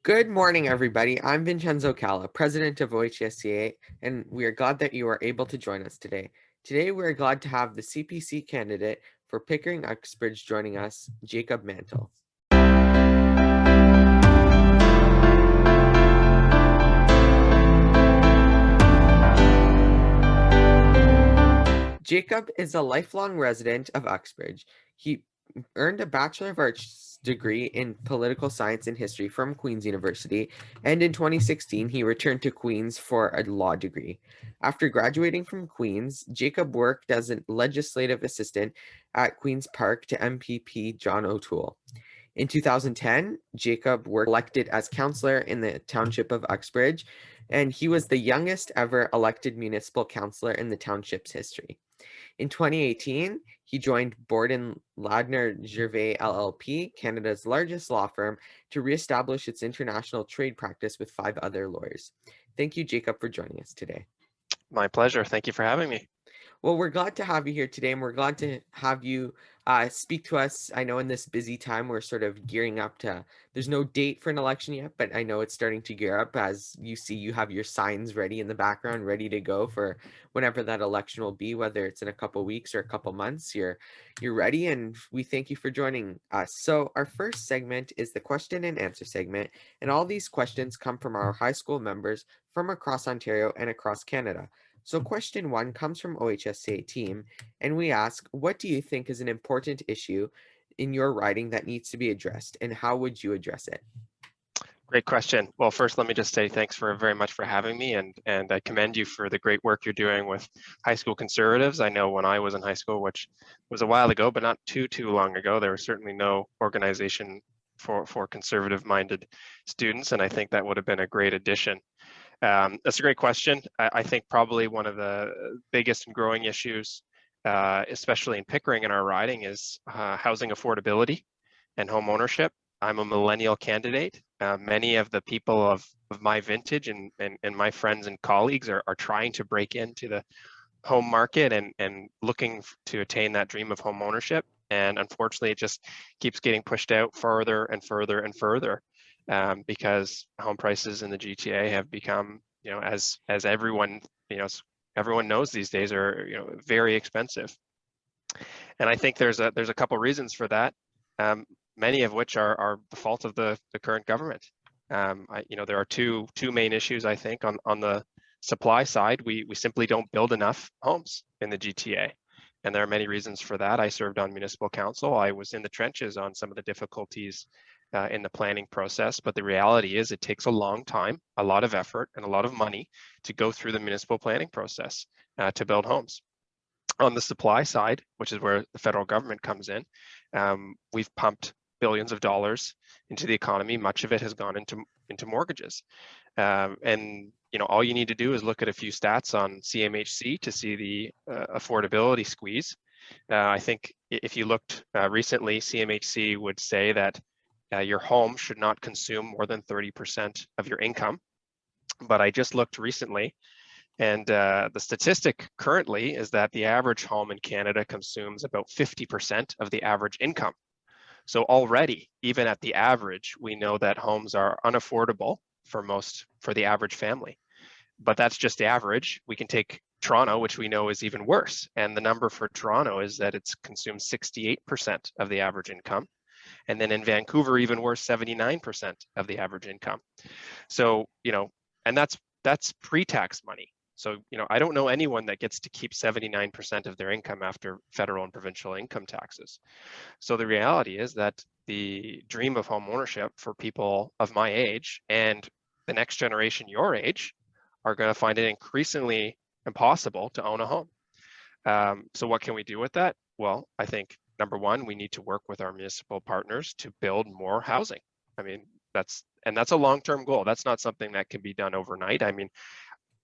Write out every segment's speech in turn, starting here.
Good morning, everybody. I'm Vincenzo Calla, president of OHSCA, and we are glad that you are able to join us today. Today, we are glad to have the CPC candidate for Pickering Uxbridge joining us, Jacob Mantle. Jacob is a lifelong resident of Uxbridge. He earned a Bachelor of Arts degree in political science and history from Queen's University, and in 2016, he returned to Queen's for a law degree. After graduating from Queen's, Jacob worked as a legislative assistant at Queen's Park to MPP John O'Toole. In 2010, Jacob was elected as councillor in the Township of Uxbridge, and he was the youngest ever elected municipal councillor in the township's history. In 2018, he joined Borden Ladner Gervais LLP, Canada's largest law firm, to reestablish its international trade practice with 5 other lawyers. Thank you, Jacob, for joining us today. My pleasure. Thank you for having me. Well, we're glad to have you here today, and we're glad to have you speak to us. I know in this busy time, we're sort of gearing up to, there's no date for an election yet, but I know it's starting to gear up. As you see, you have your signs ready in the background, ready to go for whenever that election will be, whether it's in a couple weeks or a couple months, you're ready, and we thank you for joining us. So our first segment is the question and answer segment, and all these questions come from our high school members from across Ontario and across Canada. So question 1 comes from OHSCA team, and we ask, what do you think is an important issue in your riding that needs to be addressed, and how would you address it? Great question. Well, first, let me just say thanks very much for having me, and I commend you for the great work you're doing with high school conservatives. I know when I was in high school, which was a while ago, but not too long ago, there was certainly no organization for conservative-minded students, and I think that would have been a great addition. That's a great question. I think probably one of the biggest and growing issues, especially in Pickering in our riding, is housing affordability and home ownership. I'm a millennial candidate. Many of the people of my vintage and my friends and colleagues are trying to break into the home market and looking to attain that dream of home ownership. And unfortunately, it just keeps getting pushed out further and further and further. Because home prices in the GTA have become, as everyone, everyone knows these days, are very expensive. And I think there's a couple reasons for that, many of which are the fault of the current government. There are two main issues, I think. On the supply side, we simply don't build enough homes in the GTA. And there are many reasons for that. I served on municipal council. I was in the trenches on some of the difficulties in the planning process, but the reality is it takes a long time, a lot of effort, and a lot of money to go through the municipal planning process to build homes. On the supply side, which is where the federal government comes in, we've pumped billions of dollars into the economy. Much of it has gone into mortgages, and all you need to do is look at a few stats on CMHC to see the affordability squeeze. I think if you looked recently, CMHC would say that your home should not consume more than 30% of your income. But I just looked recently, and the statistic currently is that the average home in Canada consumes about 50% of the average income. So already, even at the average, we know that homes are unaffordable for the average family. But that's just the average. We can take Toronto, which we know is even worse. And the number for Toronto is that it's consumed 68% of the average income. And then in Vancouver, even worse, 79% of the average income. So, and that's pre-tax money. So, I don't know anyone that gets to keep 79% of their income after federal and provincial income taxes. So the reality is that the dream of home ownership for people of my age and the next generation your age are going to find it increasingly impossible to own a home. So what can we do with that? Well, I think number one, we need to work with our municipal partners to build more housing. I mean, that's a long-term goal. That's not something that can be done overnight. I mean,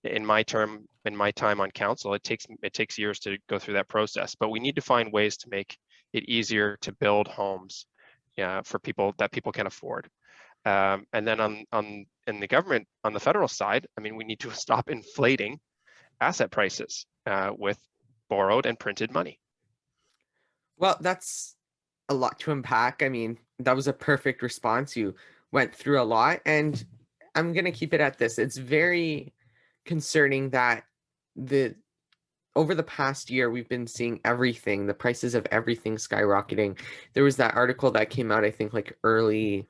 in my time on council, it takes years to go through that process. But we need to find ways to make it easier to build homes, for people that people can afford. And then in the government, on the federal side, I mean, we need to stop inflating asset prices with borrowed and printed money. Well, that's a lot to unpack. I mean, that was a perfect response. You went through a lot, and I'm going to keep it at this. It's very concerning that the over the past year, we've been seeing everything, the prices of everything skyrocketing. There was that article that came out, I think, like early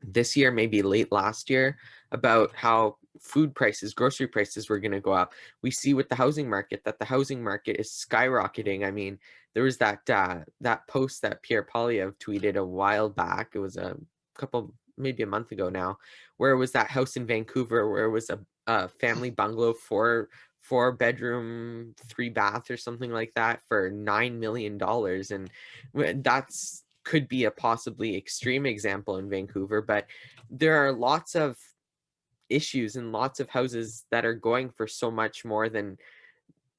this year, maybe late last year, about how food prices, grocery prices were going to go up. We see with the housing market that the housing market is skyrocketing. I mean, there was that post that Pierre Poilievre tweeted a while back. It was a couple, maybe a month ago now, where it was that house in Vancouver where it was a family bungalow, four bedroom, 3 bath or something like that for $9 million. And that's could be a possibly extreme example in Vancouver, but there are lots of issues and lots of houses that are going for so much more than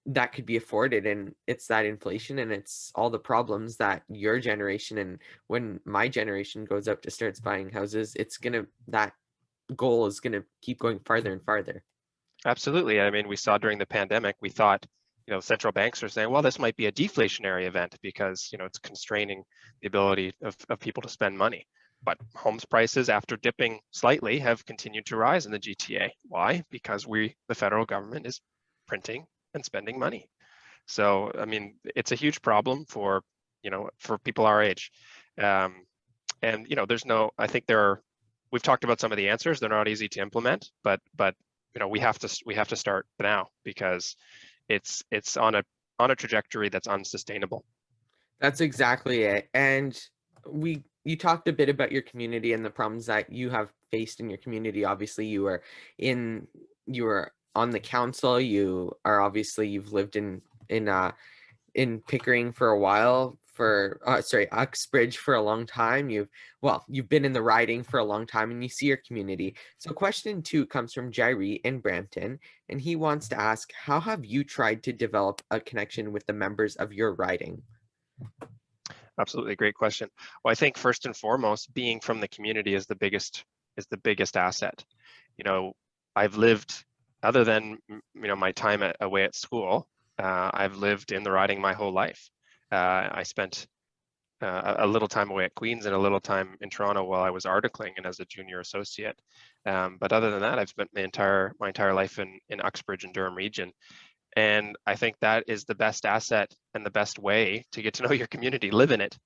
that could be afforded. And it's that inflation, and it's all the problems that your generation, and when my generation goes up to starts buying houses, that goal is gonna keep going farther and farther. Absolutely. I mean, we saw during the pandemic, we thought, central banks are saying, well, this might be a deflationary event because, it's constraining the ability of people to spend money. But homes prices, after dipping slightly, have continued to rise in the GTA. Why? Because the federal government is printing and spending money. So, I mean, it's a huge problem for people our age. And, I think we've talked about some of the answers. They're not easy to implement, but we have to start now, because it's on a trajectory that's unsustainable. That's exactly it. And you talked a bit about your community and the problems that you have faced in your community. Obviously, you were on the council. You've lived in Pickering for a while, Uxbridge for a long time. You've been in the riding for a long time, and you see your community. So question 2 comes from Jairi in Brampton, and he wants to ask, how have you tried to develop a connection with the members of your riding? Absolutely, great question. Well, I think first and foremost, being from the community is the biggest asset. I've lived, other than my time away at school, I've lived in the riding my whole life. I spent a little time away at Queen's and a little time in Toronto while I was articling and as a junior associate. But other than that, I've spent my entire life in Uxbridge and Durham region. And I think that is the best asset and the best way to get to know your community. Live in it,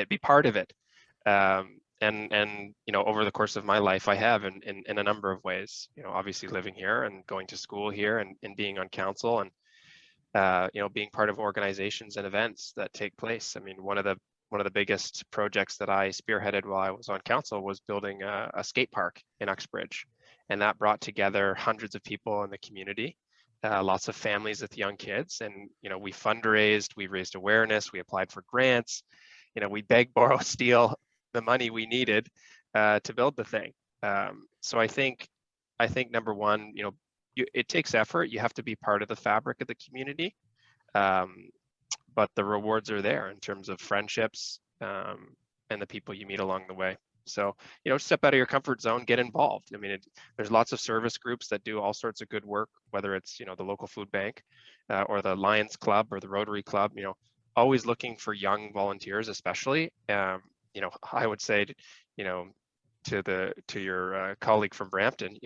be part of it. And over the course of my life, I have in a number of ways. Obviously living here and going to school here and being on council and being part of organizations and events that take place. I mean, one of the biggest projects that I spearheaded while I was on council was building a skate park in Uxbridge, and that brought together hundreds of people in the community. Lots of families with young kids, and we fundraised, we raised awareness, we applied for grants, we begged, borrow, steal the money we needed to build the thing. So I think number one, it takes effort. You have to be part of the fabric of the community, but the rewards are there in terms of friendships and the people you meet along the way. So, step out of your comfort zone, get involved. I mean, there's lots of service groups that do all sorts of good work, whether it's, the local food bank or the Lions Club or the Rotary Club, always looking for young volunteers, especially. I would say, to your colleague from Brampton,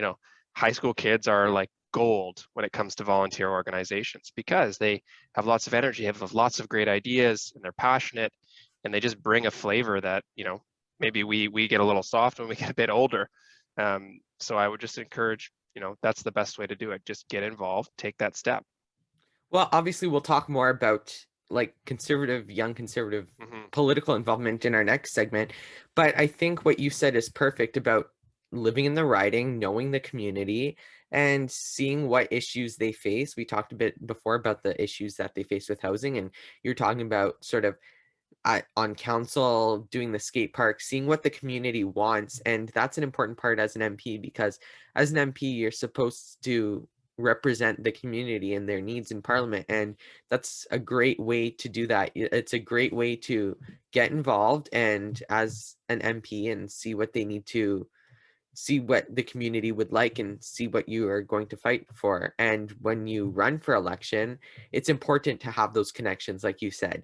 high school kids are like gold when it comes to volunteer organizations, because they have lots of energy, have lots of great ideas, and they're passionate, and they just bring a flavor that, maybe we get a little soft when we get a bit older. So I would just encourage, that's the best way to do it. Just get involved, take that step. Well, obviously, we'll talk more about like young conservative political involvement in our next segment. But I think what you said is perfect about living in the riding, knowing the community, and seeing what issues they face. We talked a bit before about the issues that they face with housing, and you're talking about sort of on council doing the skate park, seeing what the community wants. And that's an important part as an MP, because as an MP, you're supposed to represent the community and their needs in parliament, and that's a great way to do that. It's a great way to get involved and as an MP and see what they need to see, what the community would like, and see what you are going to fight for. And when you run for election, it's important to have those connections, like you said.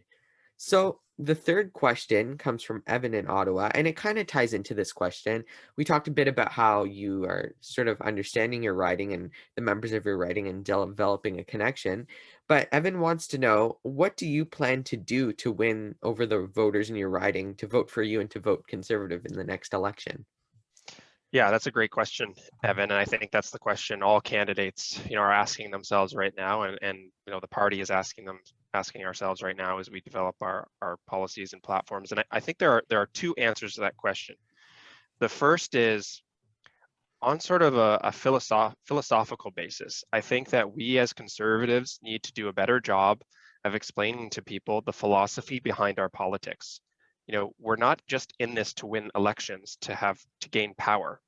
So The third question comes from Evan in Ottawa, and it kind of ties into this question. We talked a bit about how you are sort of understanding your writing and the members of your writing and developing a connection. But Evan wants to know, what do you plan to do to win over the voters in your riding to vote for you and to vote Conservative in the next election? Yeah, that's a great question, Evan. And I think that's the question all candidates, are asking themselves right now, and the party is asking ourselves right now as we develop our policies and platforms. And I think there are two answers to that question. The first is on sort of a philosophical basis. I think that we as Conservatives need to do a better job of explaining to people the philosophy behind our politics. We're not just in this to win elections, to gain power,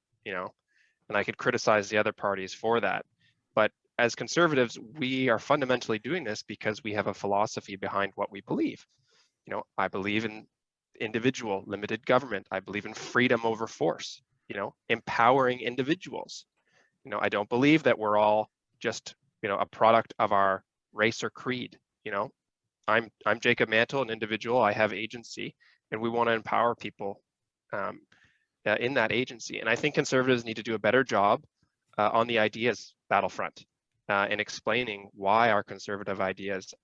and I could criticize the other parties for that. But as Conservatives, we are fundamentally doing this because we have a philosophy behind what we believe. I believe in individual limited government. I believe in freedom over force, empowering individuals. I don't believe that we're all just, a product of our race or creed. I'm Jacob Mantle, an individual. I have agency, and we want to empower people in that agency. And I think Conservatives need to do a better job on the ideas battlefront in explaining why our conservative ideas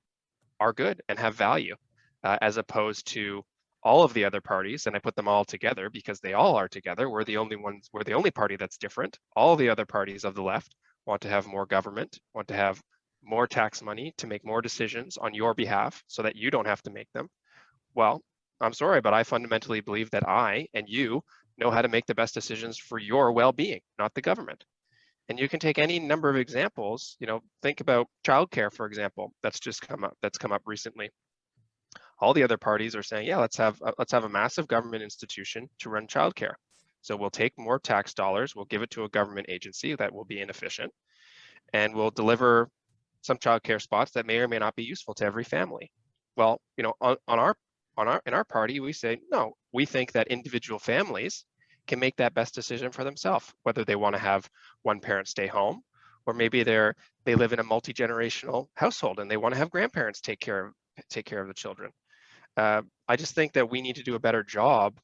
are good and have value, as opposed to all of the other parties. And I put them all together because they all are together. We're the only party that's different. All the other parties of the left want to have more government, want to have more tax money to make more decisions on your behalf so that you don't have to make them. Well, I'm sorry, but I fundamentally believe that I and you know how to make the best decisions for your well-being, not the government. And you can take any number of examples. Think about childcare, for example, that's come up recently. All the other parties are saying, yeah, let's have a massive government institution to run childcare. So we'll take more tax dollars, we'll give it to a government agency that will be inefficient, and we'll deliver some childcare spots that may or may not be useful to every family. Well, in our party, we say, no, we think that individual families can make that best decision for themselves, whether they want to have one parent stay home, or maybe they live in a multi-generational household and they want to have grandparents take care of the children. I just think that we need to do a better job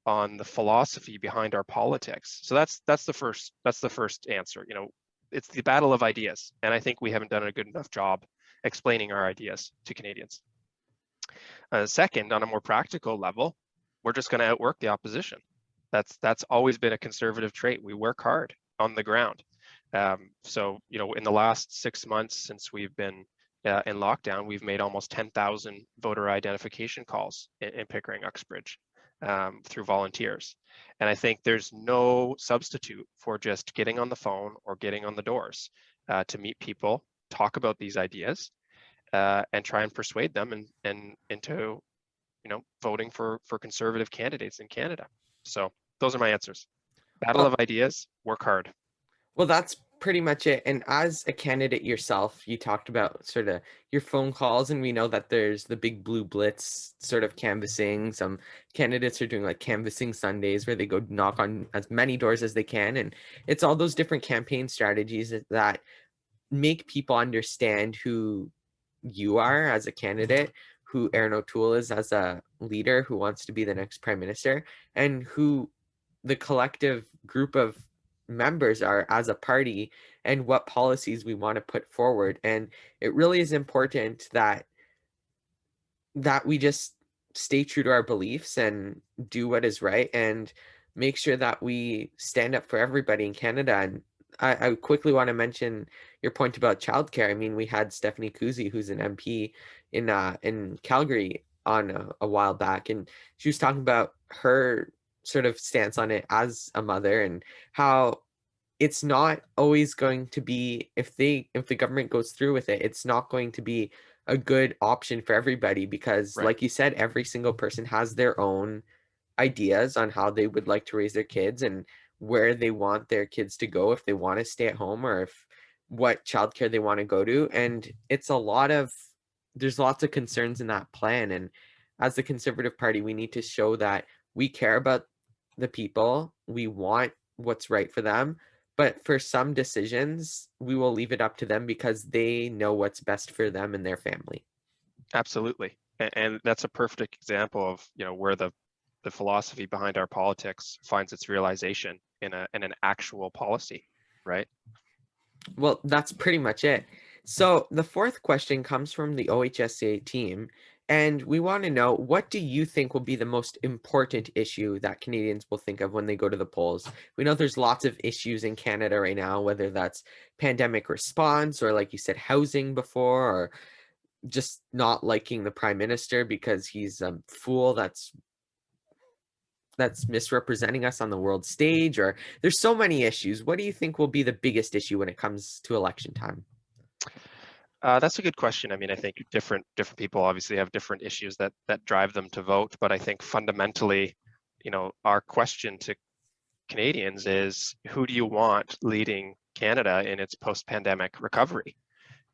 on the philosophy behind our politics. So that's the first answer. It's the battle of ideas, and I think we haven't done a good enough job explaining our ideas to Canadians. Second, on a more practical level, we're just going to outwork the opposition. That's always been a Conservative trait. We work hard on the ground. So in the last 6 months since we've been in lockdown, we've made almost 10,000 voter identification calls in Pickering, Uxbridge, through volunteers. And I think there's no substitute for just getting on the phone or getting on the doors to meet people, talk about these ideas, and try and persuade them into voting for Conservative candidates in Canada. So those are my answers. Battle of ideas, work hard. Well, that's pretty much it. And as a candidate yourself, you talked about sort of your phone calls, and we know that there's the big blue blitz sort of canvassing. Some candidates are doing like canvassing Sundays where they go knock on as many doors as they can. And it's all those different campaign strategies that make people understand who you are as a candidate, who Aaron O'Toole is as a leader who wants to be the next prime minister, and who the collective group of members are as a party and what policies we want to put forward. And it really is important that we just stay true to our beliefs and do what is right and make sure that we stand up for everybody in Canada. And I quickly want to mention your point about childcare. I mean, we had Stephanie Kuzi, who's an MP in Calgary on a while back, and she was talking about her sort of stance on it as a mother and how it's not always going to be, if the government goes through with it, it's not going to be a good option for everybody because, Right. like you said, every single person has their own ideas on how they would like to raise their kids and where they want their kids to go, if they want to stay at home or if what childcare they want to go to. And there's lots of concerns in that plan. And as the Conservative Party, we need to show that we care about the people, we want what's right for them, but for some decisions, we will leave it up to them because they know what's best for them and their family. Absolutely. And that's a perfect example of, where the philosophy behind our politics finds its realization in an actual policy, right? Well, that's pretty much it. So the fourth question comes from the OHSCA team, and we want to know, what do you think will be the most important issue that Canadians will think of when they go to the polls? We know there's lots of issues in Canada right now, whether that's pandemic response or, like you said, housing before, or just not liking the prime minister because he's a fool that's misrepresenting us on the world stage, or there's so many issues. What do you think will be the biggest issue when it comes to election time? That's a good question. I mean, I think different people obviously have different issues that drive them to vote, but I think fundamentally, our question to Canadians is, who do you want leading Canada in its post-pandemic recovery?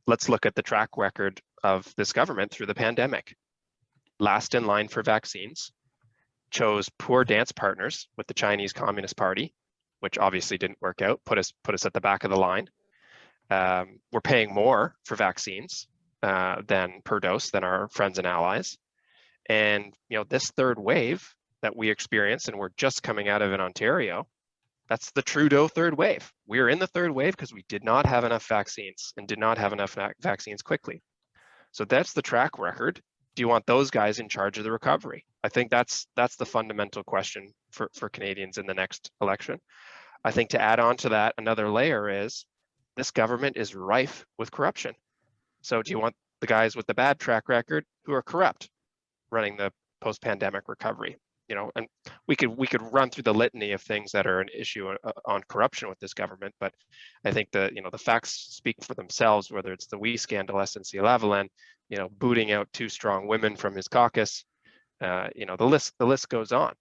Let's look at the track record of this government through the pandemic. Last in line for vaccines, chose poor dance partners with the Chinese Communist Party, which obviously didn't work out, put us at the back of the line. We're paying more for vaccines than per dose than our friends and allies. And this third wave that we experienced, and we're just coming out of in Ontario, that's the Trudeau third wave. We're in the third wave because we did not have enough vaccines and did not have enough vaccines quickly. So that's the track record. Do you want those guys in charge of the recovery? I think that's the fundamental question for Canadians in the next election. I think to add on to that, another layer is, this government is rife with corruption. So do you want the guys with the bad track record who are corrupt running the post-pandemic recovery? And we could run through the litany of things that are an issue on corruption with this government, but I think the facts speak for themselves. Whether it's the WE scandal, SNC-Lavalin, booting out 2 strong women from his caucus, the list goes on.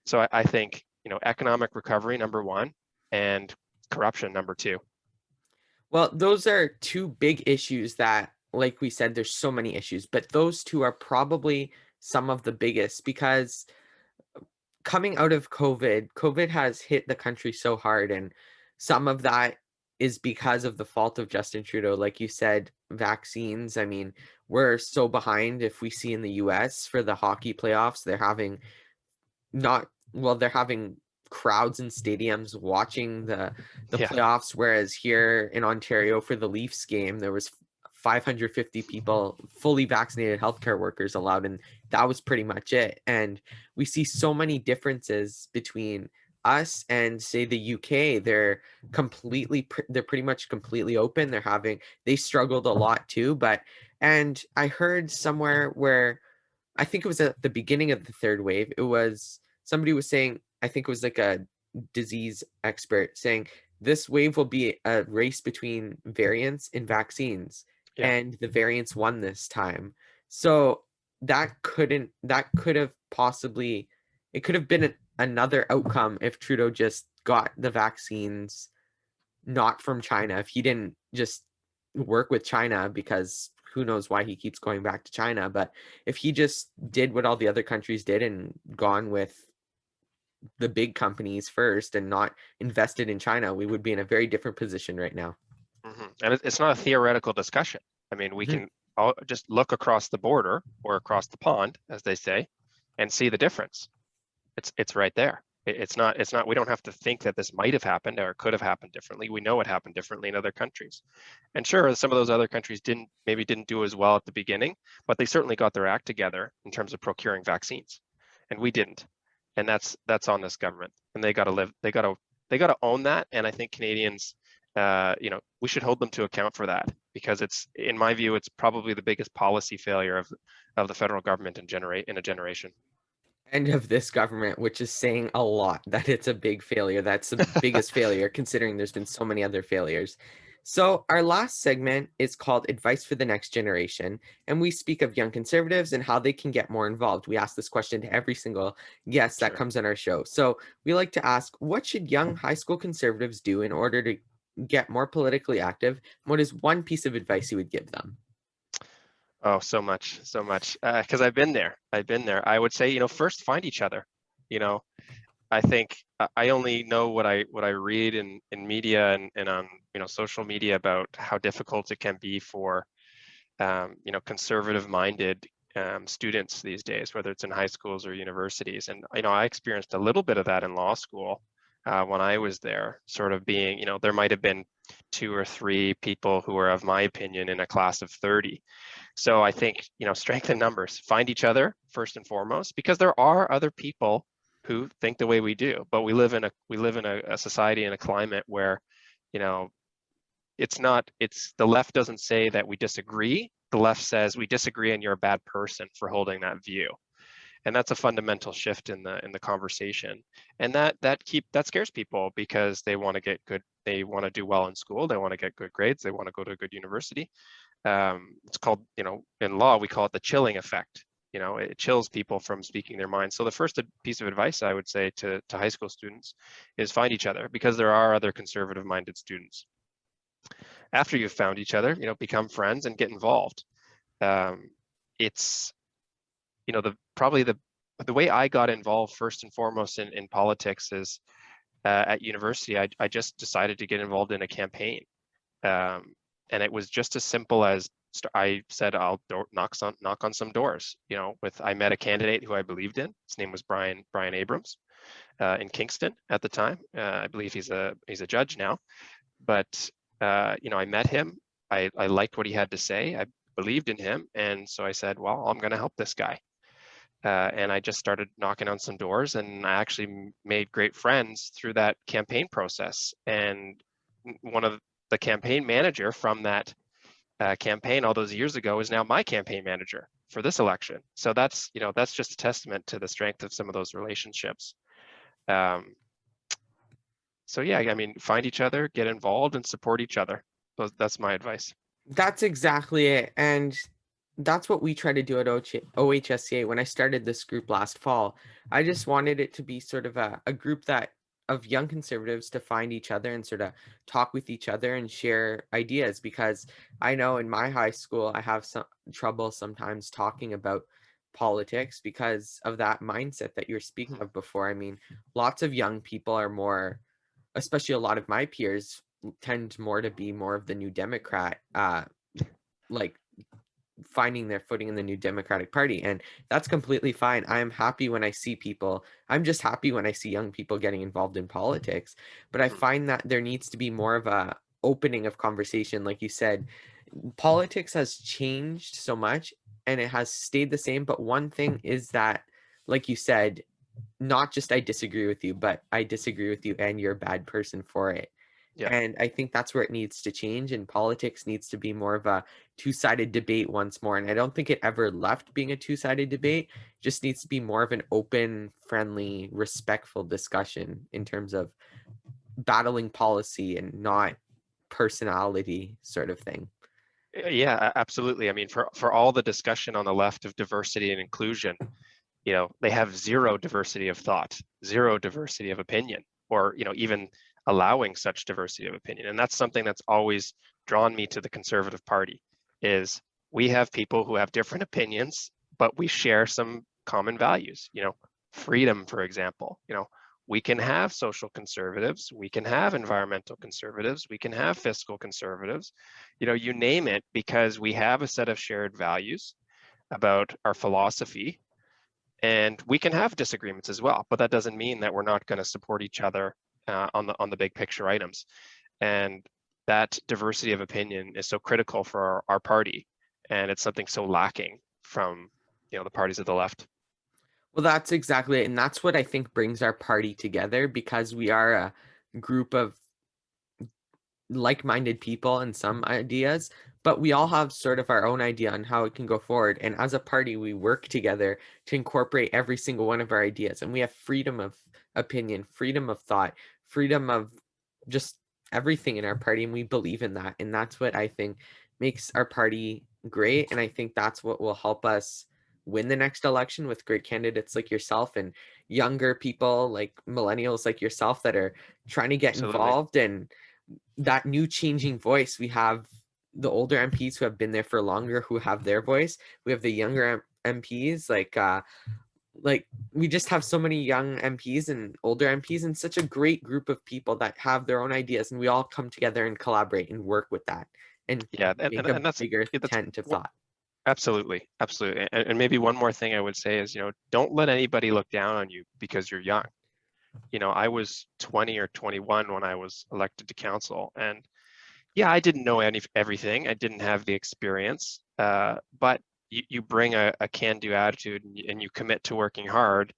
So I think economic recovery, number 1, and corruption, number 2. Well, those are 2 big issues that, like we said, there's so many issues, but those 2 are probably some of the biggest, because coming out of COVID has hit the country so hard, and some of that is because of the fault of Justin Trudeau. Like you said, vaccines. I mean, we're so behind. If we see in the US for the hockey playoffs, they're having crowds in stadiums watching the Yeah. playoffs, whereas here in Ontario for the Leafs game, there was 550 people, fully vaccinated healthcare workers allowed, and that was pretty much it. And we see so many differences between us and, say, the UK. They're pretty much completely open. They struggled a lot too, and I heard somewhere where, I think it was at the beginning of the third wave, somebody was saying, I think it was like a disease expert saying, this wave will be a race between variants and vaccines, Yeah. and the variants won this time. So that could have possibly, it could have been another outcome if Trudeau just got the vaccines not from China, if he didn't just work with China, because who knows why he keeps going back to China. But if he just did what all the other countries did and gone with the big companies first and not invested in China, we would be in a very different position right now. And it's not a theoretical discussion. I mean, we can all just look across the border or across the pond, as they say, and see the difference. It's right there. It's not, we don't have to think that this might have happened or could have happened differently. We know it happened differently in other countries. And sure, some of those other countries didn't do as well at the beginning, but they certainly got their act together in terms of procuring vaccines, and we didn't. And that's on this government, and they got to own that. And I think Canadians, we should hold them to account for that, because in my view, it's probably the biggest policy failure of the federal government in a generation. And of this government, which is saying a lot, that it's a big failure. That's the biggest failure, considering there's been so many other failures. So our last segment is called Advice for the Next Generation, and we speak of young conservatives and how they can get more involved. We ask this question to every single guest that comes on our show. So we like to ask, what should young high school conservatives do in order to get more politically active? What is one piece of advice you would give them? Oh, so much. Because I've been there. I would say, first find each other. I think I only know what I read in media and on social media about how difficult it can be for conservative-minded students these days, whether it's in high schools or universities. And, I experienced a little bit of that in law school when I was there, sort of being, there might have been 2 or 3 people who were of my opinion in a class of 30. So I think, strength in numbers, find each other first and foremost, because there are other people who think the way we do, but we live in a society and a climate where, the left doesn't say that we disagree. The left says we disagree and you're a bad person for holding that view. And that's a fundamental shift in the conversation. And that scares people because they want to get good, they want to do well in school, they want to get good grades, they want to go to a good university. It's called, in law, we call it the chilling effect. It chills people from speaking their minds. So the first piece of advice I would say to high school students is find each other, because there are other conservative minded students. After you've found each other, become friends and get involved. It's, probably the way I got involved first and foremost in politics is at university. I just decided to get involved in a campaign. And it was just as simple as I said, I'll knock on some doors. I met a candidate who I believed in. His name was Brian Abrams in Kingston at the time. I believe he's a judge now. But I met him. I liked what he had to say. I believed in him, and so I said, well, I'm going to help this guy. And I just started knocking on some doors, and I actually made great friends through that campaign process. And one of the campaign manager from that campaign all those years ago is now my campaign manager for this election. So that's just a testament to the strength of some of those relationships. So yeah, find each other, get involved, and support each other. That's my advice. That's exactly it. And that's what we try to do at OHSCA. When I started this group last fall, I just wanted it to be sort of a group of young conservatives to find each other and sort of talk with each other and share ideas, because I know in my high school, I have some trouble sometimes talking about politics because of that mindset that you're speaking of before. Lots of young people are more, especially a lot of my peers, tend more to be more of the New Democrat, like finding their footing in the New Democratic Party. And that's completely fine. I'm happy when I see people. I'm just happy when I see young people getting involved in politics. But I find that there needs to be more of a opening of conversation. Like you said, politics has changed so much and it has stayed the same. But one thing is that, like you said, not just I disagree with you, but I disagree with you and you're a bad person for it. Yeah. And I think that's where it needs to change, and politics needs to be more of a two-sided debate once more. And I don't think it ever left being a two-sided debate. It just needs to be more of an open, friendly, respectful discussion in terms of battling policy and not personality sort of thing. Yeah, absolutely. For all the discussion on the left of diversity and inclusion, they have zero diversity of thought, zero diversity of opinion, or, even allowing such diversity of opinion. And that's something that's always drawn me to the Conservative Party, is we have people who have different opinions, but we share some common values, freedom, for example. We can have social conservatives, we can have environmental conservatives, we can have fiscal conservatives, you name it, because we have a set of shared values about our philosophy. And we can have disagreements as well, but that doesn't mean that we're not going to support each other on the big picture items. And that diversity of opinion is so critical for our party, and it's something so lacking from the parties of the left. Well, that's exactly it. And that's what I think brings our party together, because we are a group of like-minded people and some ideas, but we all have sort of our own idea on how it can go forward. And as a party, we work together to incorporate every single one of our ideas. And we have freedom of opinion, freedom of thought, freedom of just everything in our party. And we believe in that. And that's what I think makes our party great. And I think that's what will help us win the next election with great candidates like yourself and younger people like millennials like yourself that are trying to get Absolutely. involved, and that new changing voice. We have the older MPs who have been there for longer, who have their voice. We have the younger MPs, like we just have so many young MPs and older MPs, and such a great group of people that have their own ideas, and we all come together and collaborate and work with that and Yeah, make a and that's bigger tent of thought. Absolutely, absolutely. And maybe one more thing I would say is, don't let anybody look down on you because you're young. I was 20 or 21 when I was elected to council, and yeah, I didn't know everything. I didn't have the experience, but you bring a can-do attitude, and you commit to working hard,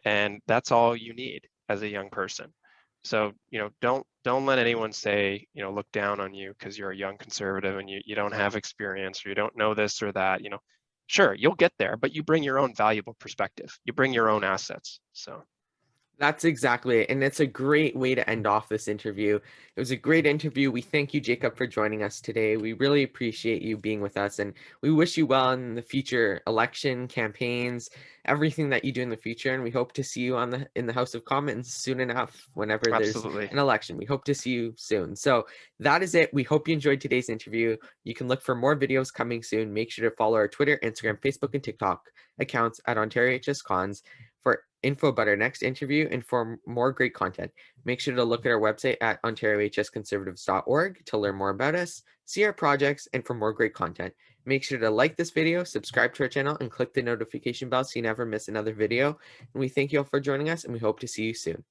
and that's all you need as a young person. So, don't let anyone say, look down on you because you're a young conservative and you don't have experience, or you don't know this or that. Sure, you'll get there, but you bring your own valuable perspective. You bring your own assets. So That's exactly it. And it's a great way to end off this interview. It was a great interview. We thank you, Jacob, for joining us today. We really appreciate you being with us, and we wish you well in the future election campaigns, everything that you do in the future. And we hope to see you in the House of Commons soon enough, whenever there's absolutely. an election. We hope to see you soon. So that is it. We hope you enjoyed today's interview. You can look for more videos coming soon. Make sure to follow our Twitter, Instagram, Facebook, and TikTok accounts at Ontario HS Cons for info about our next interview and for more great content. Make sure to look at our website at ontariohsconservatives.org to learn more about us, see our projects, and for more great content. Make sure to like this video, subscribe to our channel, and click the notification bell so you never miss another video. And we thank you all for joining us, and we hope to see you soon.